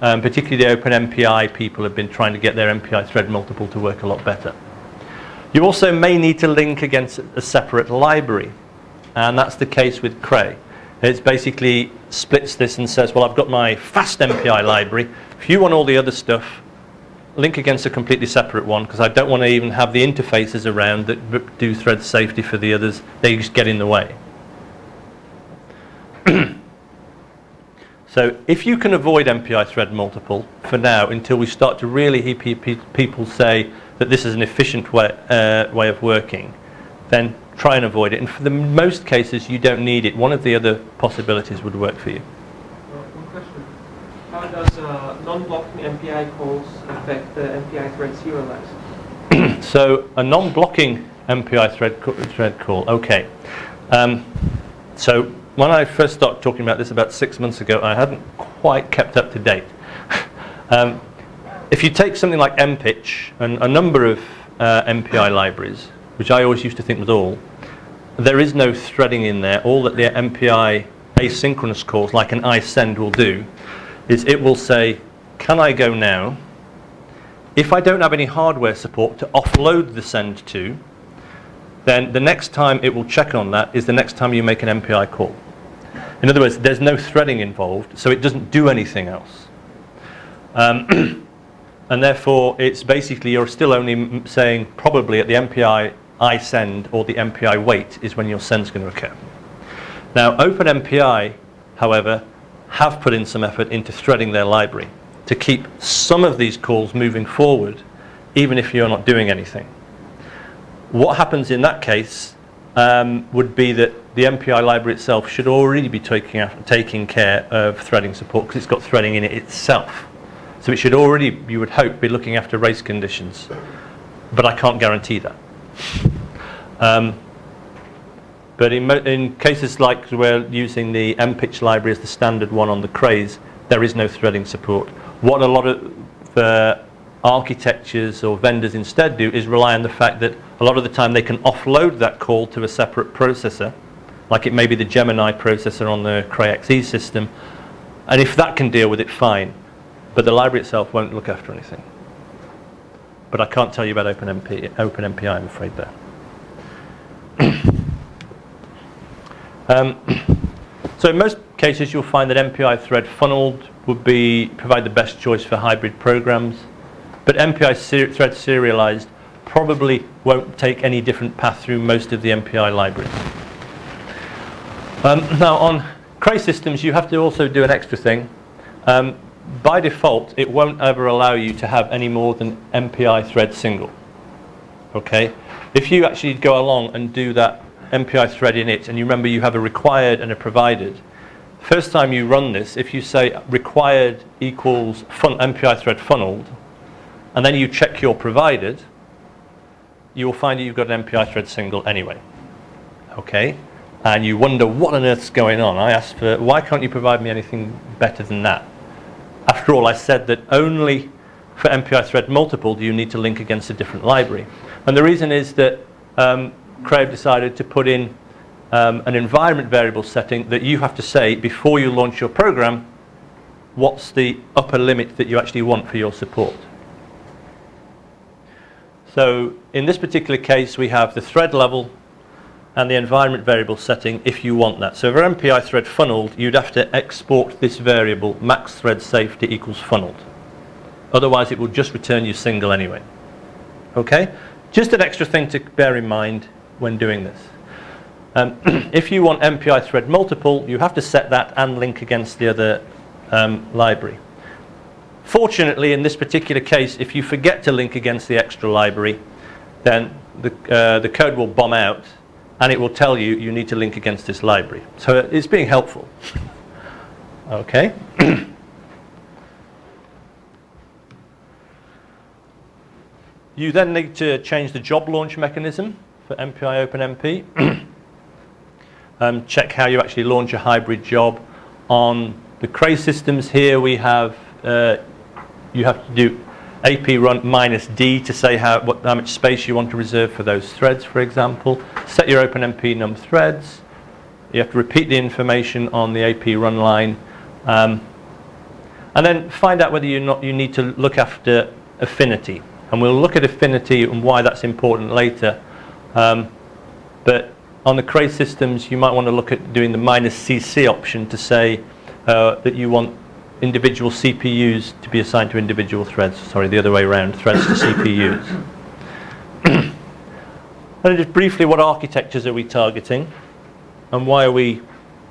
[SPEAKER 1] Particularly the OpenMPI people have been trying to get their MPI thread multiple to work a lot better. You also may need to link against a separate library, and that's the case with Cray. It basically splits this and says, well, I've got my fast MPI library. If you want all the other stuff, link against a completely separate one, because I don't want to even have the interfaces around that do thread safety for the others. They just get in the way. So if you can avoid MPI thread multiple for now, until we start to really hear people say that this is an efficient way of working, then try and avoid it. And for the most cases, you don't need it. One of the other possibilities would work for you.
[SPEAKER 4] One question. How does non-blocking MPI calls affect the MPI thread serialized?
[SPEAKER 1] So a non-blocking MPI thread call, okay. So when I first started talking about this about 6 months ago, I hadn't quite kept up to date. If you take something like mpitch and a number of MPI libraries, which I always used to think was all, there is no threading in there. All that the MPI asynchronous calls, like an iSend, will do is it will say, can I go now? If I don't have any hardware support to offload the send to, then the next time it will check on that is the next time you make an MPI call. In other words, there's no threading involved, so it doesn't do anything else. And therefore, it's basically, you're still only saying probably at the MPI iSend or the MPI wait is when your send's going to occur. Now, OpenMPI, however, have put in some effort into threading their library to keep some of these calls moving forward, even if you're not doing anything. What happens in that case would be that the MPI library itself should already be taking care of threading support, because it's got threading in it itself. So it should already, you would hope, be looking after race conditions. But I can't guarantee that. But in cases like we're using the mpitch library as the standard one on the Crays, there is no threading support. What a lot of architectures or vendors instead do is rely on the fact that a lot of the time they can offload that call to a separate processor, like it may be the Gemini processor on the Cray XE system, and if that can deal with it, fine. But the library itself won't look after anything. But I can't tell you about OpenMPI, I'm afraid, there. So in most cases, you'll find that MPI thread funneled would provide the best choice for hybrid programs. But MPI thread serialized probably won't take any different path through most of the MPI libraries. Now, on Cray systems, you have to also do an extra thing. by default, it won't ever allow you to have any more than MPI thread single. Okay? If you actually go along and do that MPI thread init, and you remember you have a required and a provided, first time you run this, if you say required equals MPI thread funneled, and then you check your provided, you will find that you've got an MPI thread single anyway. Okay? And you wonder what on earth's going on. I asked for, why can't you provide me anything better than that? After all, I said that only for MPI thread multiple do you need to link against a different library. And the reason is that Crave decided to put in an environment variable setting that you have to say before you launch your program what's the upper limit that you actually want for your support. So in this particular case, we have the thread level and the environment variable setting if you want that. So for MPI thread funneled, you'd have to export this variable max thread safety equals funneled. Otherwise, it will just return you single anyway. Okay? Just an extra thing to bear in mind when doing this. If you want MPI thread multiple, you have to set that and link against the other library. Fortunately, in this particular case, if you forget to link against the extra library, then the code will bomb out, and it will tell you you need to link against this library. So it's being helpful. Okay. You then need to change the job launch mechanism for MPI OpenMP. Check how you actually launch a hybrid job. On the Cray systems here, we have you have to do AP run -D to say how much space you want to reserve for those threads, for example. Set your OpenMP num threads. You have to repeat the information on the AP run line. And then find out whether you need to look after affinity. And we'll look at affinity and why that's important later. But on the Cray systems, you might want to look at doing the -CC option to say that you want individual CPUs to be assigned to individual threads. Sorry, the other way around, threads to CPUs. And just briefly, what architectures are we targeting? And why are we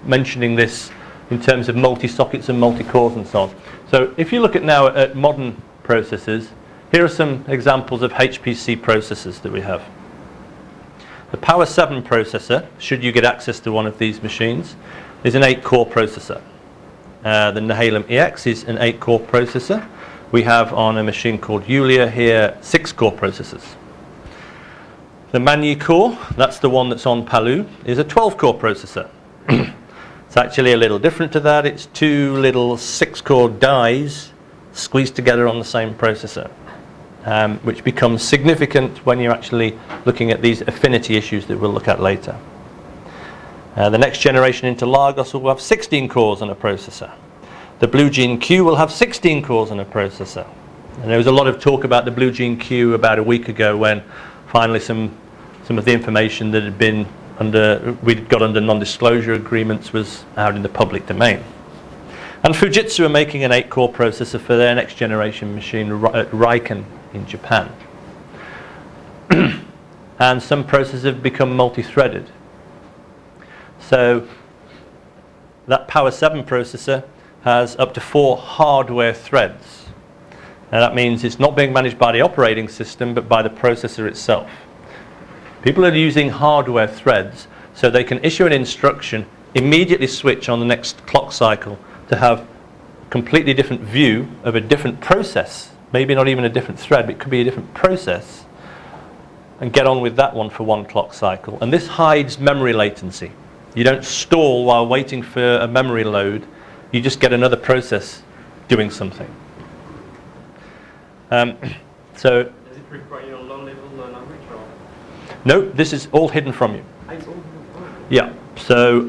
[SPEAKER 1] mentioning this in terms of multi-sockets and multi-cores and so on? So if you look at now at modern processors, here are some examples of HPC processors that we have. The Power 7 processor, should you get access to one of these machines, is an 8-core processor. The Nehalem EX is an 8-core processor. We have on a machine called Julia here 6-core processors. The Manu core, that's the one that's on Palu, is a 12-core processor. It's actually a little different to that. It's 2 little 6-core dies squeezed together on the same processor, which becomes significant when you're actually looking at these affinity issues that we'll look at later. The next generation Interlagos will have 16 cores on a processor. The Blue Gene Q will have 16 cores on a processor. And there was a lot of talk about the Blue Gene Q about a week ago when finally some of the information that had been we'd got under non-disclosure agreements was out in the public domain. And Fujitsu are making an 8-core processor for their next generation machine at Riken in Japan. And some processors have become multi-threaded. So that Power 7 processor has up to 4 hardware threads. Now that means it's not being managed by the operating system, but by the processor itself. People are using hardware threads so they can issue an instruction, immediately switch on the next clock cycle to have a completely different view of a different process. Maybe not even a different thread, but it could be a different process. And get on with that one for 1 clock cycle. And this hides memory latency. You don't stall while waiting for a memory load. You just get another process doing something. So
[SPEAKER 4] Does it require a low-level language? Or?
[SPEAKER 1] No, this is all hidden from you.
[SPEAKER 4] It's all.
[SPEAKER 1] Yeah. So